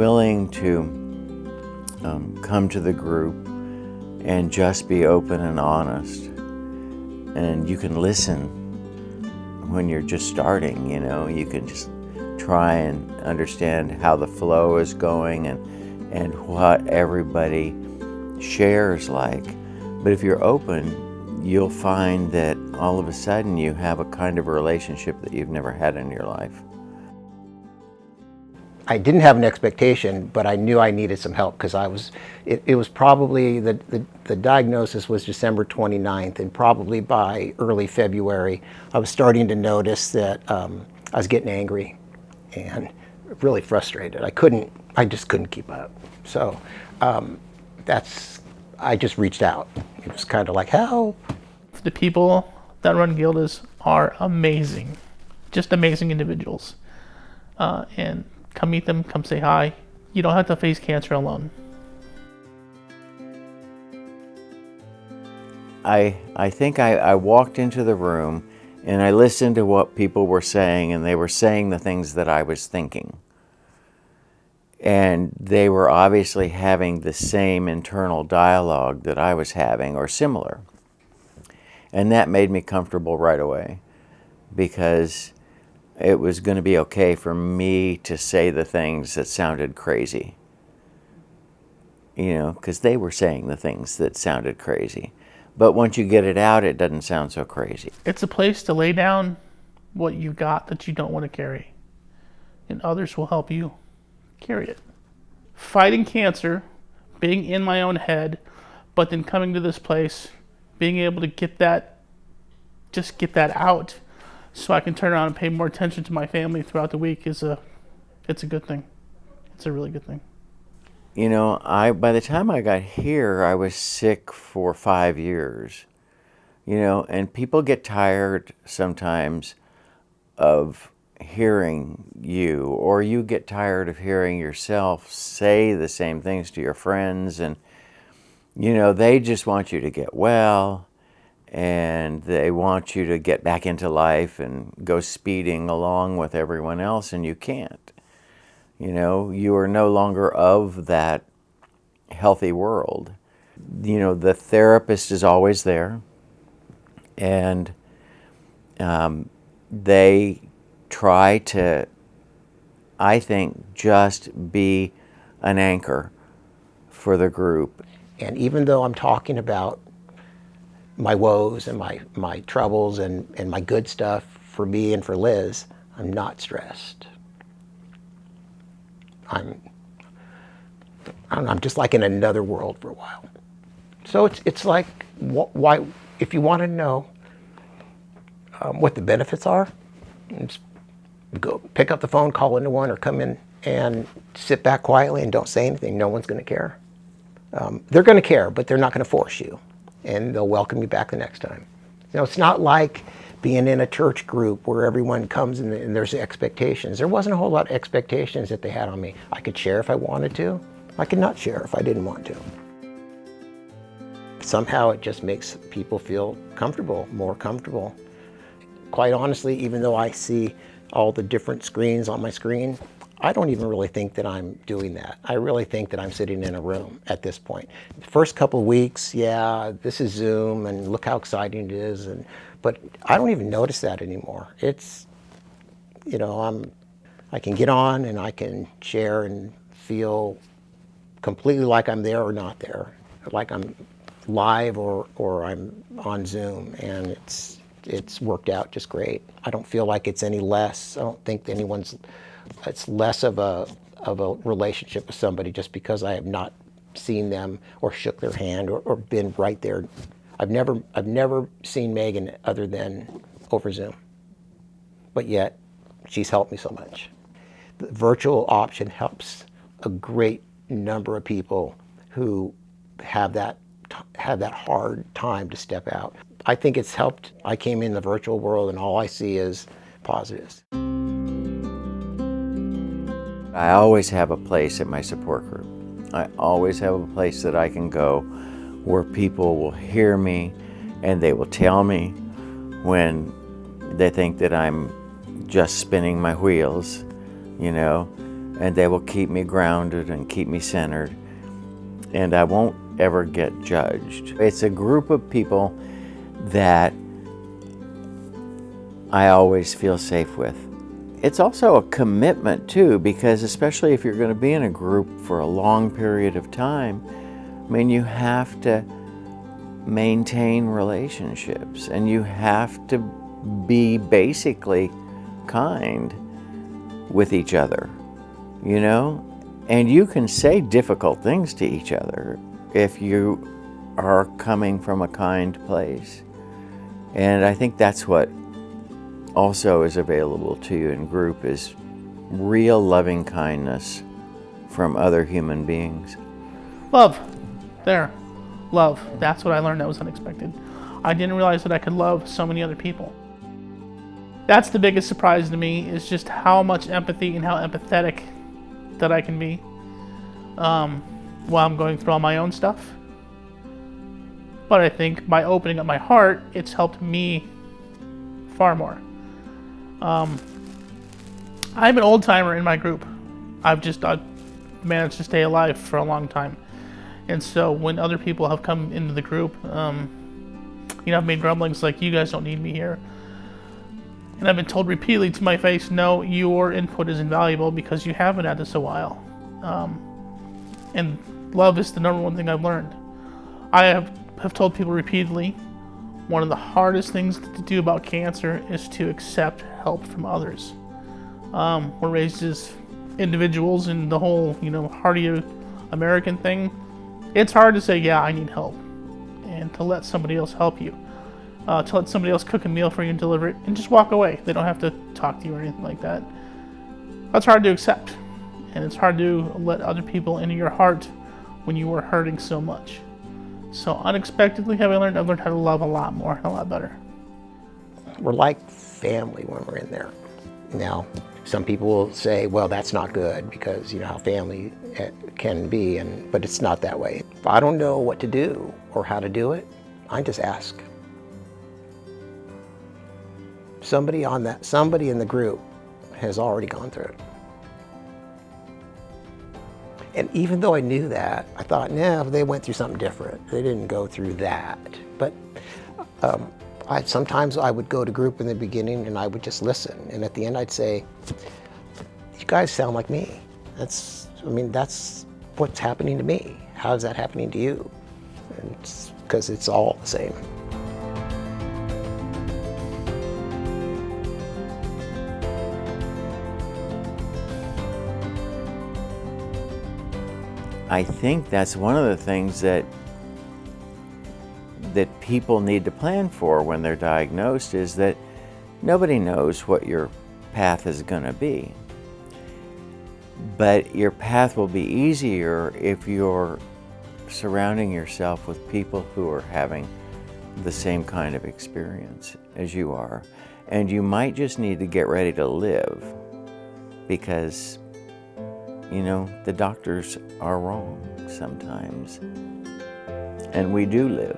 willing to come to the group and just be open and honest. And you can listen when you're just starting, you know. You can just try and understand how the flow is going and what everybody shares like. But if you're open, you'll find that all of a sudden you have a kind of relationship that you've never had in your life. I didn't have an expectation, but I knew I needed some help because it was probably, the diagnosis was December 29th, and probably by early February, I was starting to notice that I was getting angry and really frustrated. I just couldn't keep up. So I just reached out. It was kind of like, help. The people that run Gilda's are amazing, just amazing individuals. And come meet them, come say hi. You don't have to face cancer alone. I think I walked into the room and I listened to what people were saying, and they were saying the things that I was thinking. And they were obviously having the same internal dialogue that I was having, or similar. And that made me comfortable right away, because it was going to be okay for me to say the things that sounded crazy. You know, because they were saying the things that sounded crazy. But once you get it out, it doesn't sound so crazy. It's a place to lay down what you got that you don't want to carry. And others will help you carry it. Fighting cancer, being in my own head, but then coming to this place, being able to get that out, so I can turn around and pay more attention to my family throughout the week it's a good thing. It's a really good thing. You know, by the time I got here, I was sick for 5 years. You know, and people get tired sometimes of hearing you, or you get tired of hearing yourself say the same things to your friends, and, you know, they just want you to get well, and they want you to get back into life and go speeding along with everyone else, and you can't. You know, you are no longer of that healthy world. You know, the therapist is always there, and they try to, I think, just be an anchor for the group. And even though I'm talking about my woes and my troubles and my good stuff for me and for Liz, I'm not stressed. I'm just like in another world for a while. So it's like, why, if you want to know what the benefits are, just go pick up the phone, call into one, or come in and sit back quietly and don't say anything. No one's going to care. They're going to care, but they're not going to force you, and they'll welcome you back the next time. You know, it's not like being in a church group where everyone comes and there's expectations. There wasn't a whole lot of expectations that they had on me. I could share if I wanted to. I could not share if I didn't want to. Somehow it just makes people feel comfortable, more comfortable. Quite honestly, even though I see all the different screens on my screen, I don't even really think that I'm doing that. I really think that I'm sitting in a room at this point. The first couple of weeks, yeah, this is Zoom and look how exciting it is, but I don't even notice that anymore. It's, you know, I can get on and I can share and feel completely like I'm there or not there, like I'm live or I'm on Zoom, and it's worked out just great. I don't feel like it's any less. I don't think it's less of a relationship with somebody just because I have not seen them or shook their hand or been right there. I've never seen Megan other than over Zoom, but yet she's helped me so much. The virtual option helps a great number of people who have that hard time to step out. I think it's helped. I came in the virtual world and all I see is positives. I always have a place at my support group. I always have a place that I can go where people will hear me and they will tell me when they think that I'm just spinning my wheels, you know, and they will keep me grounded and keep me centered, and I won't ever get judged. It's a group of people that I always feel safe with. It's also a commitment too, because especially if you're going to be in a group for a long period of time, I mean, you have to maintain relationships, and you have to be basically kind with each other, you know? And you can say difficult things to each other if you are coming from a kind place. And I think that's what also is available to you in group, is real loving kindness from other human beings. Love. There. Love. That's what I learned that was unexpected. I didn't realize that I could love so many other people. That's the biggest surprise to me, is just how much empathy and how empathetic that I can be while I'm going through all my own stuff. But I think by opening up my heart, it's helped me far more. I'm an old timer in my group. I've managed to stay alive for a long time. And so when other people have come into the group, I've made grumblings like, you guys don't need me here. And I've been told repeatedly to my face, no, your input is invaluable because you have been at this a while. And love is the number one thing I've learned. I have told people repeatedly, one of the hardest things to do about cancer is to accept help from others. We're raised as individuals, and the whole, hardy American thing. It's hard to say, yeah, I need help, and to let somebody else help you. To let somebody else cook a meal for you and deliver it, and just walk away. They don't have to talk to you or anything like that. That's hard to accept, and it's hard to let other people into your heart when you are hurting so much. So unexpectedly, I've learned how to love a lot more and a lot better. We're like family when we're in there. Now, some people will say, well, that's not good because you know how family can be, but it's not that way. If I don't know what to do or how to do it, I just ask. Somebody in the group has already gone through it. And even though I knew that, I thought, no, they went through something different. They didn't go through that. But sometimes I would go to group in the beginning and I would just listen. And at the end I'd say, you guys sound like me. That's what's happening to me. How is that happening to you? And it's because it's all the same. I think that's one of the things that people need to plan for when they're diagnosed, is that nobody knows what your path is going to be. But your path will be easier if you're surrounding yourself with people who are having the same kind of experience as you are. And you might just need to get ready to live, because the doctors are wrong sometimes, and we do live.